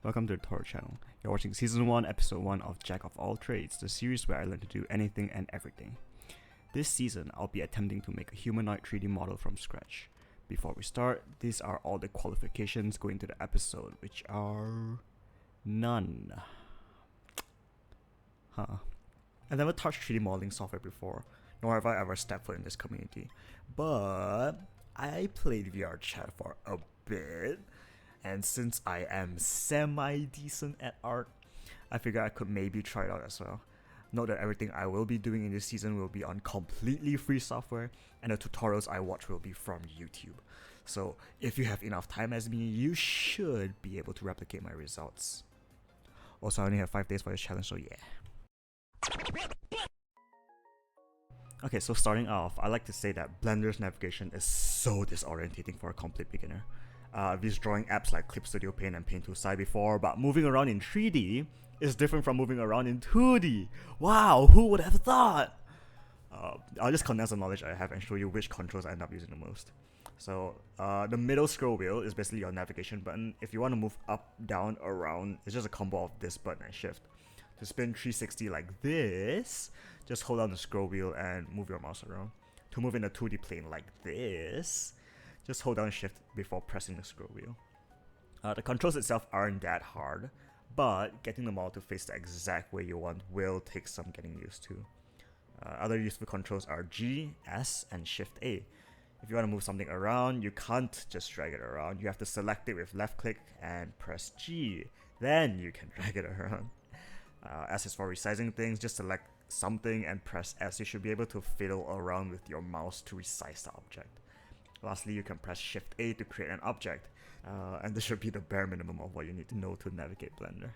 Welcome to the Toro channel. You're watching Season 1, Episode 1 of Jack of All Trades, the series where I learn to do anything and everything. This season, I'll be attempting to make a humanoid 3D model from scratch. Before we start, these are all the qualifications going to the episode, which are none. I've never touched 3D modeling software before, nor have I ever stepped foot in this community. But I played VR chat for a bit, and since I am semi-decent at art, I figured I could maybe try it out as well. Note that everything I will be doing in this season will be on completely free software, and the tutorials I watch will be from YouTube. So if you have enough time as me, you should be able to replicate my results. Also, I only have 5 days for this challenge, so yeah. Okay, so starting off, I like to say that Blender's navigation is so disorientating for a complete beginner. I've used drawing apps like Clip Studio Paint and Paint Tool before, but moving around in 3D is different from moving around in 2D. Wow, who would have thought? I'll just condense the knowledge I have and show you which controls I end up using the most. So, the middle scroll wheel is basically your navigation button. If you want to move up, down, around, it's just a combo of this button and shift. To spin 360 like this, just hold down the scroll wheel and move your mouse around. To move in a 2D plane like this, just hold down shift before pressing the scroll wheel. The controls itself aren't that hard, but getting the model to face the exact way you want will take some getting used to. Other useful controls are G, S, and Shift A. If you want to move something around, you can't just drag it around. You have to select it with left click and press G. Then you can drag it around. S is for resizing things. Just select something and press S. You should be able to fiddle around with your mouse to resize the object. Lastly, you can press Shift A to create an object. And this should be the bare minimum of what you need to know to navigate Blender.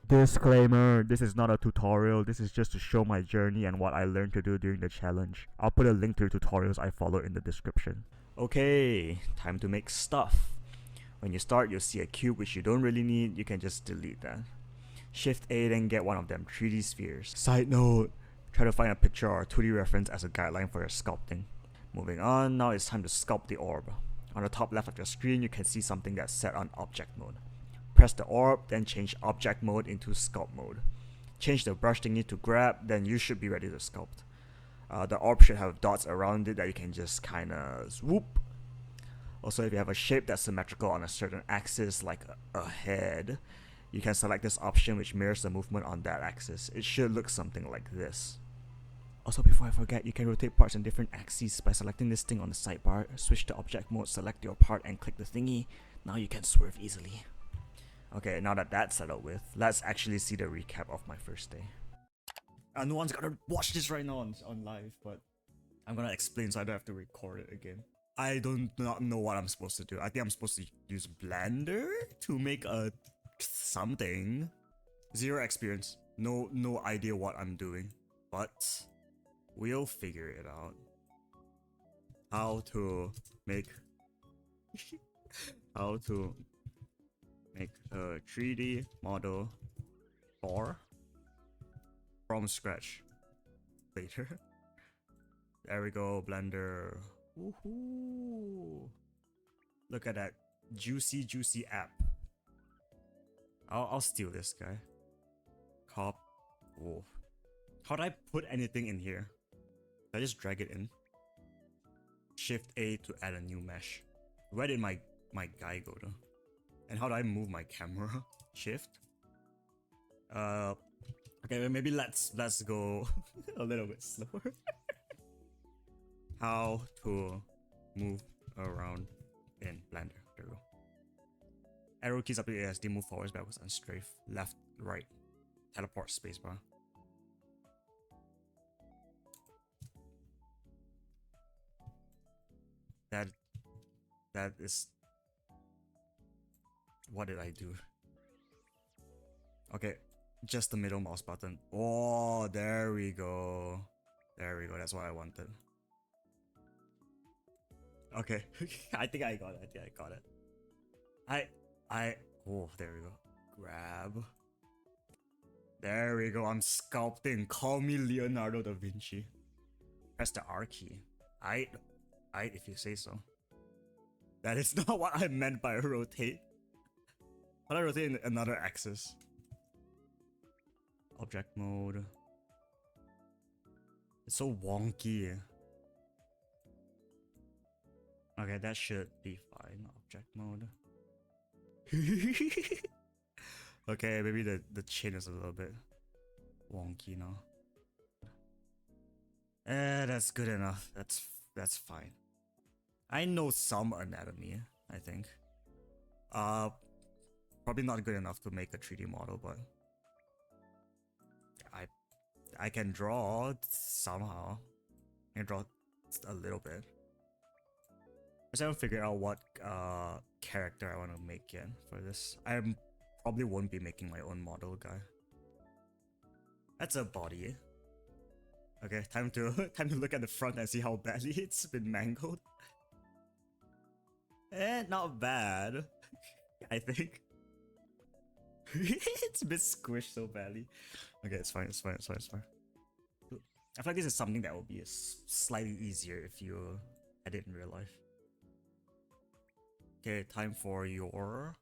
Disclaimer, this is not a tutorial, this is just to show my journey and what I learned to do during the challenge. I'll put a link to the tutorials I follow in the description. Okay, time to make stuff. When you start, you'll see a cube which you don't really need, you can just delete that. Shift A, then get one of them 3D spheres. Side note, try to find a picture or a 2D reference as a guideline for your sculpting. Moving on, now it's time to sculpt the orb. On the top left of your screen, you can see something that's set on object mode. Press the orb, then change object mode into sculpt mode. Change the brush thingy to grab, then you should be ready to sculpt. The orb should have dots around it that you can just kinda swoop. Also, if you have a shape that's symmetrical on a certain axis, like a head, you can select this option which mirrors the movement on that axis. It should look something like this. Also, before I forget, you can rotate parts in different axes by selecting this thing on the sidebar, switch to object mode, select your part and click the thingy. Now you can swerve easily. Okay, now that that's settled with, let's actually see the recap of my first day. No one's gonna watch this right now on live, but I'm gonna explain so I don't have to record it again. I do not know what I'm supposed to do. I think I'm supposed to use Blender to make a something. Zero experience. No idea what I'm doing. But we'll figure it out. How to make a 3D model from scratch later. There we go, Blender. Woohoo! Look at that juicy app. I'll steal this guy. Cop. Whoa. How do I put anything in here? I just drag it in. Shift A to add a new mesh. Where did my guy go though? And how do I move my camera? Shift. Okay, maybe let's go a little bit slower. How to move around in Blender. There we go. Arrow keys up to ASD, move forwards, backwards, and strafe. Left, right. Teleport, spacebar. That is... What did I do? Okay, just the middle mouse button. Oh, there we go. There we go, that's what I wanted. Okay, I think I got it. Oh, there we go. Grab. There we go, I'm sculpting. Call me Leonardo da Vinci. Press the R key. I if you say so. That is not what I meant by rotate. How do I rotate in another axis? Object mode. It's so wonky. Okay, that should be fine. Object mode. Okay, maybe the chin is a little bit wonky now. That's good enough. That's fine. I know some anatomy, I think. Probably not good enough to make a 3D model, but I can draw somehow. I can draw a little bit. I just haven't figured out what character I want to make yet for this. I probably won't be making my own model guy. That's a body. Okay, time to look at the front and see how badly it's been mangled. Not bad. I think. It's a bit squished so badly. Okay, it's fine, it's fine, it's fine, it's fine. I feel like this is something that will be slightly easier if you had it in real life. Okay, time for your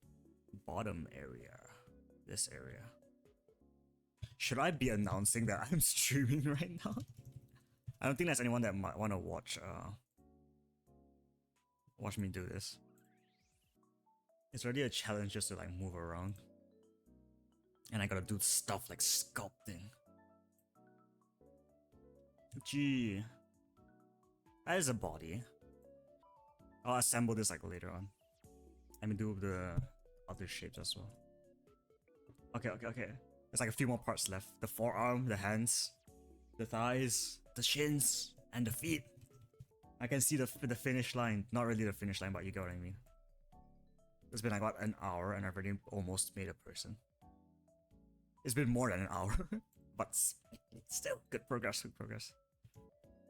bottom area. This area. Should I be announcing that I'm streaming right now? I don't think there's anyone that might want to watch me do this. It's already a challenge just to like move around. And I gotta do stuff like sculpting. Gee. That is a body. I'll assemble this like later on. Let me do the other shapes as well. Okay. There's like a few more parts left. The forearm, the hands, the thighs, the shins, and the feet. I can see the finish line. Not really the finish line, but you get what I mean. It's been like about an hour and I've already almost made a person. It's been more than an hour, but still good progress, good progress.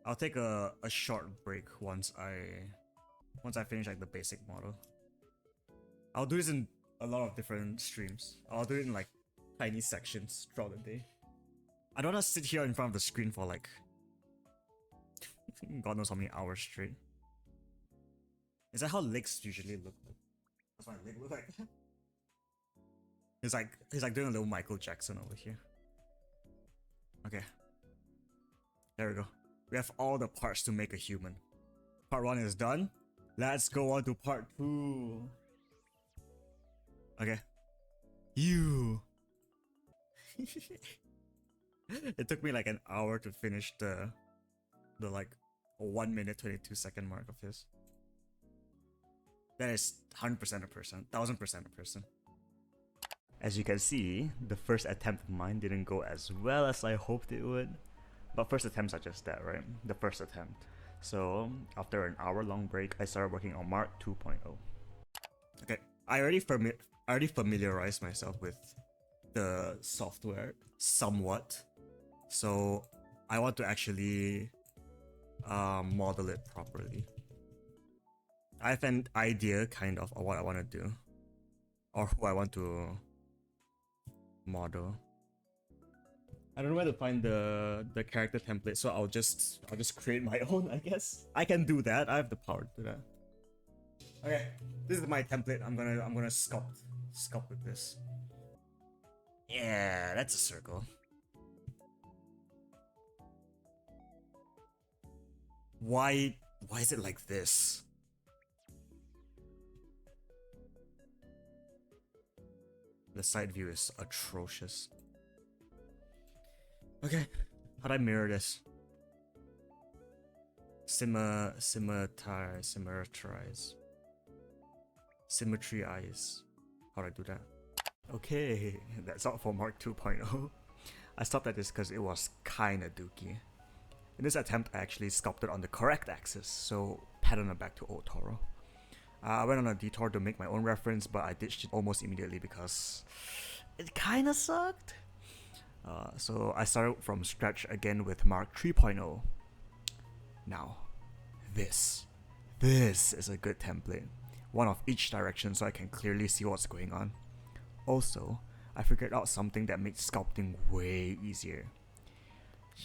I'll take a short break once I finish like the basic model. I'll do this in a lot of different streams. I'll do it in like tiny sections throughout the day. I don't want to sit here in front of the screen for like God knows how many hours straight. Is that how legs usually look like? That's what my leg look like. He's like doing a little Michael Jackson over here. Okay. There we go. We have all the parts to make a human. Part 1 is done. Let's go on to part 2. Okay. You. It took me like an hour to finish the like 1 minute 22 second mark of his. That is 100% a person, 1000% a person. As you can see, the first attempt of mine didn't go as well as I hoped it would. But first attempts are just that, right? The first attempt. So, after an hour-long break, I started working on Mark 2.0. Okay, I already familiarized myself with the software somewhat. So, I want to actually model it properly. I have an idea, kind of what I want to do. Or who I want to model. I don't know where to find the character template, so I'll just create my own, I guess. I can do that. I have the power to do that. Okay, this is my template. I'm gonna sculpt with this. Yeah, that's a circle. Why is it like this? The side view is atrocious. Okay, how do I mirror this? Symmetrize. Symmetrize. How do I do that? Okay, that's all for Mark 2.0. I stopped at this because it was kinda dookie. In this attempt, I actually sculpted on the correct axis, so pat on the back to old Toro. I went on a detour to make my own reference, but I ditched it almost immediately because it kinda sucked. So I started from scratch again with Mark 3.0. Now, this is a good template. One of each direction so I can clearly see what's going on. Also, I figured out something that makes sculpting way easier.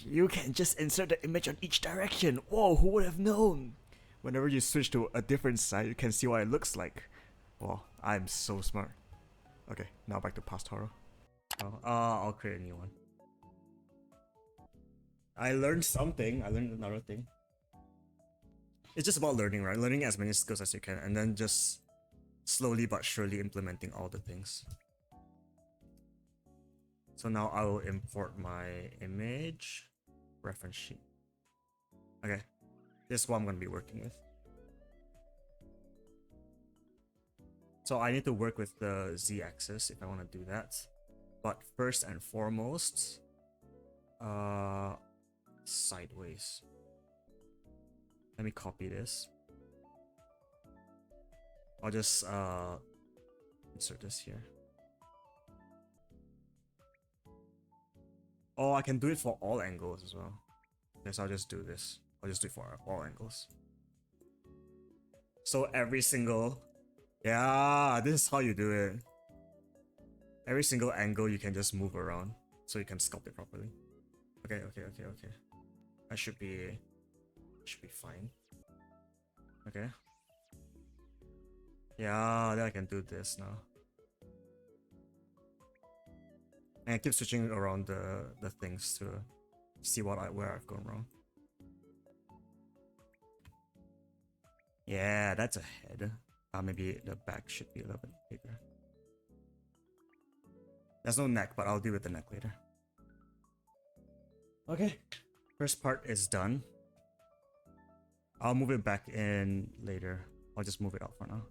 You can just insert the image on each direction. Whoa, who would have known? Whenever you switch to a different side, you can see what it looks like. Wow, I'm so smart. Okay, now back to past horror. Oh, I'll create a new one. I learned something. I learned another thing. It's just about learning, right? Learning as many skills as you can, and then just slowly but surely implementing all the things. So now I will import my image reference sheet. Okay, this is what I'm going to be working with. So I need to work with the z-axis if I want to do that. But first and foremost, sideways. Let me copy this. I'll just insert this here. Oh, I can do it for all angles as well. Yes, I'll just do this. I'll just do it for all angles. So every single... Yeah, this is how you do it. Every single angle you can just move around so you can sculpt it properly. Okay. I should be fine. Okay. Yeah, then I can do this now. And I keep switching around the things to see where I've gone wrong. Yeah, that's a head. Maybe the back should be a little bit bigger. There's no neck, but I'll deal with the neck later. Okay, first part is done. I'll move it back in later. I'll just move it out for now.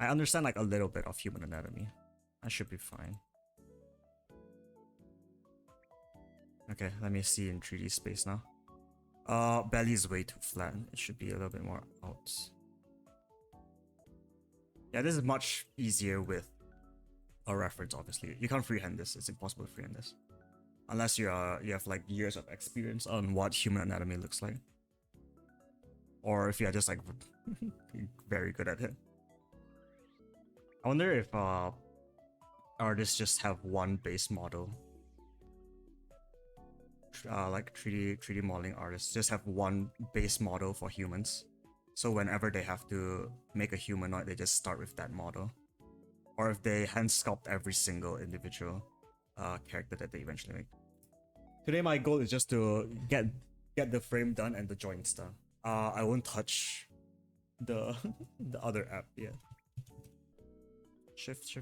I understand like a little bit of human anatomy. I should be fine. Okay, let me see in 3D space now. Belly is way too flat. It should be a little bit more out. Yeah, this is much easier with a reference, obviously. You can't freehand this. It's impossible to freehand this. Unless you have like years of experience on what human anatomy looks like. Or if you're just like very good at it. I wonder if artists just have one base model. Like 3D modeling artists just have one base model for humans. So whenever they have to make a humanoid, they just start with that model. Or if they hand sculpt every single individual character that they eventually make. Today my goal is just to get the frame done and the joints done. I won't touch the the other app yet. Shift.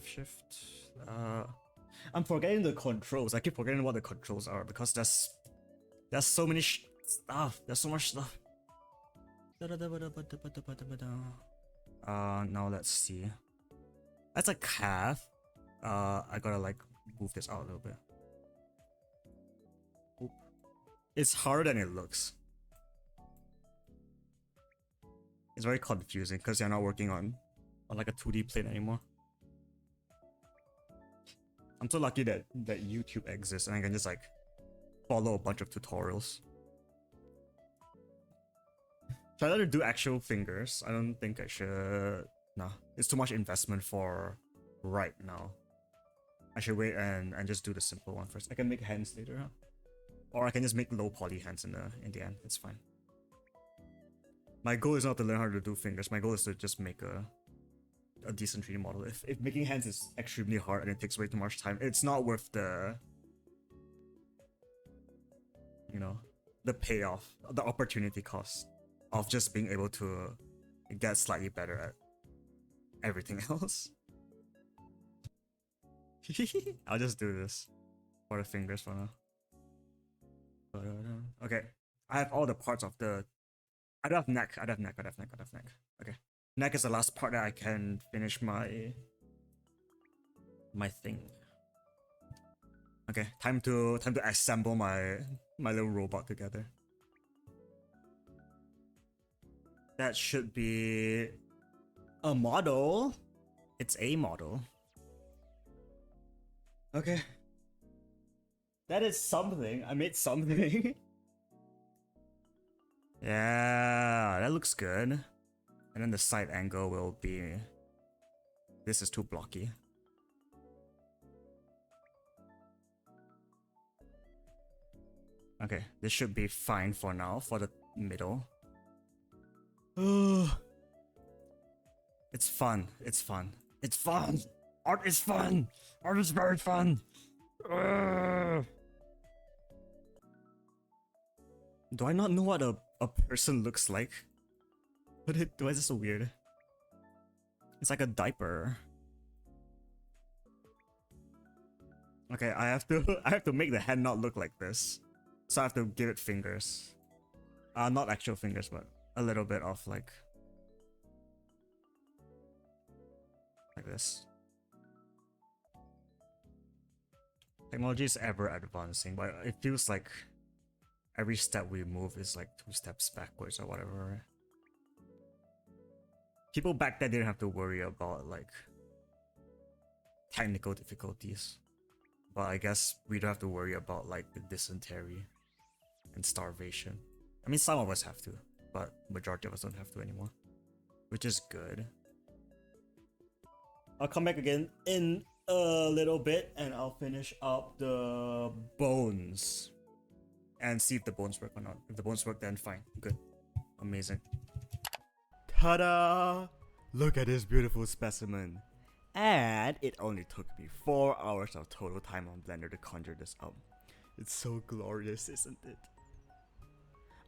I'm forgetting the controls. I keep forgetting what the controls are because there's so many stuff. There's so much stuff. Now let's see. That's a calf. I gotta like move this out a little bit. Oop. It's harder than it looks. It's very confusing because you're not working on like a 2D plane anymore. I'm so lucky that YouTube exists and I can just like follow a bunch of tutorials. Should I rather do actual fingers? I don't think I should. Nah, it's too much investment for right now. I should wait and just do the simple one first. I can make hands later, huh? Or I can just make low poly hands in the end. It's fine. My goal is not to learn how to do fingers. My goal is to just make a decent 3D model. If making hands is extremely hard and it takes way too much time, it's not worth the, you know, the payoff, the opportunity cost of just being able to get slightly better at everything else. I'll just do this for the fingers for now. Okay, I have all the parts of the... I don't have neck. Okay, neck is the last part that I can finish my thing. Okay, time to assemble my little robot together. That should be a model. It's a model. Okay. That is something. I made something. Yeah, that looks good. And then the side angle will be... This is too blocky. Okay, this should be fine for now, for the middle. It's fun. It's fun. It's fun. Art is fun. Art is very fun. Do I not know what a person looks like? Why is this so weird? It's like a diaper. Okay, I have to I have to make the hand not look like this. So I have to give it fingers. Not actual fingers, but a little bit of like this. Technology is ever advancing, but it feels like every step we move is like 2 steps backwards or whatever. People back then didn't have to worry about like technical difficulties. But I guess we don't have to worry about like the dysentery and starvation. I mean, some of us have to, but majority of us don't have to anymore, which is good. I'll come back again in a little bit and I'll finish up the bones and see if the bones work or not. If the bones work, then fine, good, amazing. Ta-da! Look at this beautiful specimen. And it only took me 4 hours of total time on Blender to conjure this up. It's so glorious, isn't it?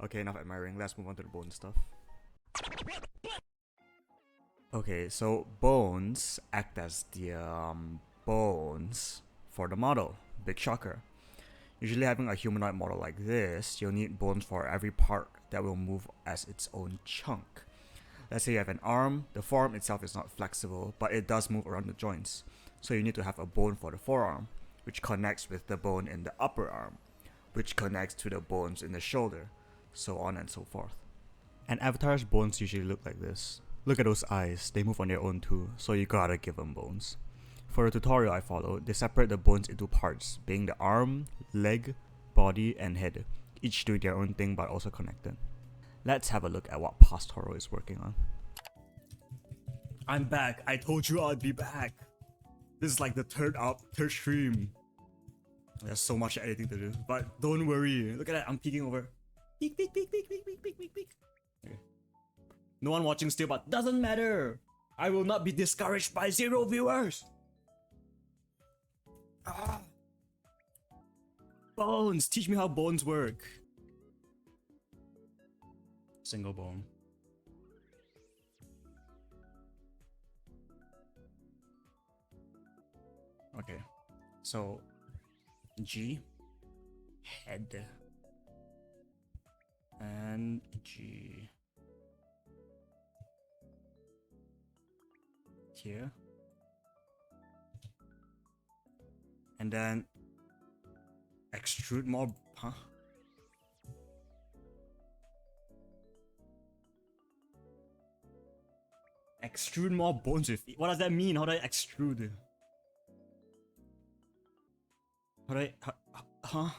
Okay, enough admiring, let's move on to the bone stuff. Okay, so bones act as the bones for the model. Big shocker. Usually having a humanoid model like this, you'll need bones for every part that will move as its own chunk. Let's say you have an arm, the forearm itself is not flexible, but it does move around the joints. So you need to have a bone for the forearm, which connects with the bone in the upper arm, which connects to the bones in the shoulder, so on and so forth. And Avatar's bones usually look like this. Look at those eyes, they move on their own too, so you gotta give them bones. For the tutorial I followed, they separate the bones into parts, being the arm, leg, body, and head, each doing their own thing but also connected. Let's have a look at what Pastoro is working on. I'm back. I told you I'd be back. This is like the third stream. There's so much editing to do, but don't worry. Look at that. I'm peeking over. Peek, peek, peek, peek, peek, peek, peek, peek, peek. Okay. No one watching still, but doesn't matter. I will not be discouraged by 0 viewers. Bones. Teach me how bones work. Single bone. Okay, so G, head, and G here, and then extrude more, huh? Extrude more bones with it. What does that mean? How do I extrude? How do I, huh?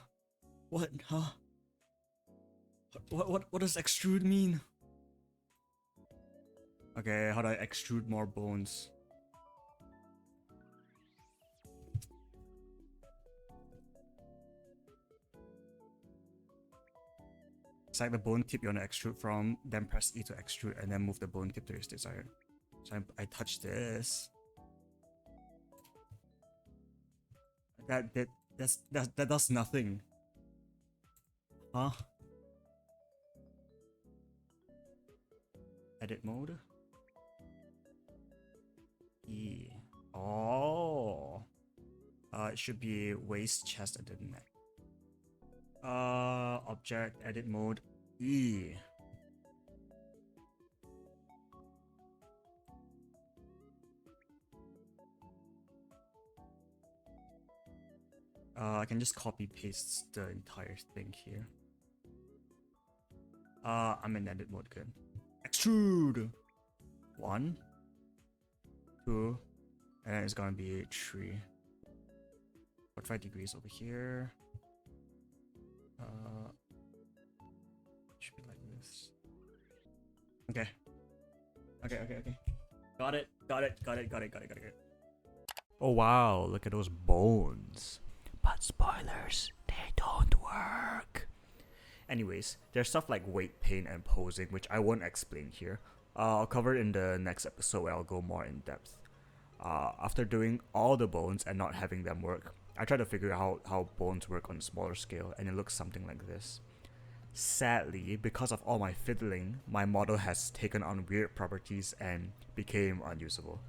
What, huh? What does extrude mean? Okay, how do I extrude more bones? Select the bone tip you want to extrude from, then press E to extrude, and then move the bone tip to its desired. So I touch this. That does nothing. Huh? Edit mode. E. Oh. It should be waist, chest, and then neck. Object, edit mode, E. I can just copy paste the entire thing here. I'm in edit mode, good. Extrude! 1, 2, and then it's gonna be 3. 45 degrees over here. Should be like this. Okay. Okay. Got it. Oh wow, look at those bones. But spoilers, they don't work. Anyways, there's stuff like weight, pain, and posing, which I won't explain here. I'll cover it in the next episode where I'll go more in depth. After doing all the bones and not having them work, I tried to figure out how bones work on a smaller scale, and it looks something like this. Sadly, because of all my fiddling, my model has taken on weird properties and became unusable.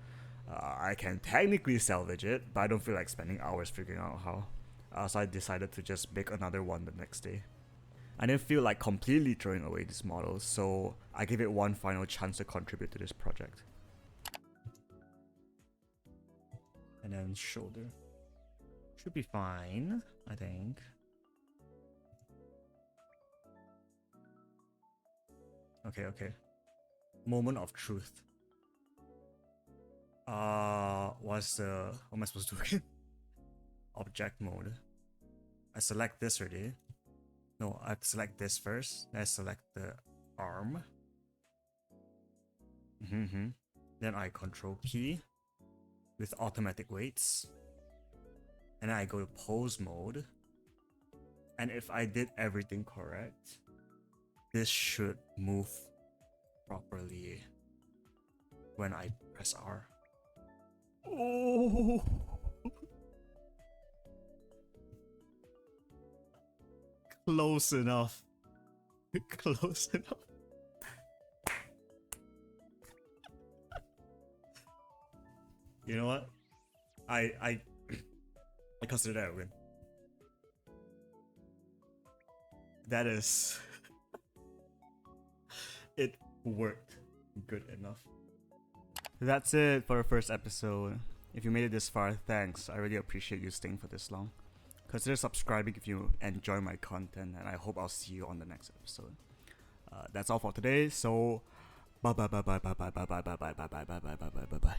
I can technically salvage it, but I don't feel like spending hours figuring out how. So I decided to just make another one the next day. I didn't feel like completely throwing away this model, so I gave it one final chance to contribute to this project. And then shoulder. Should be fine, I think. Okay. Moment of truth. What am I supposed to do again? Object mode. I select this already. No, I have to select this first. Then I select the arm. Then I control P with automatic weights. And then I go to pose mode. And if I did everything correct, this should move properly when I press R. Oh! Close enough. Close enough. You know what? I consider that a win. That is... it worked good enough. That's it for the first episode. If you made it this far, thanks. I really appreciate you staying for this long. Consider subscribing if you enjoy my content, and I hope I'll see you on the next episode. That's all for today, so bye bye bye bye bye bye bye bye bye bye bye bye bye bye bye bye bye bye.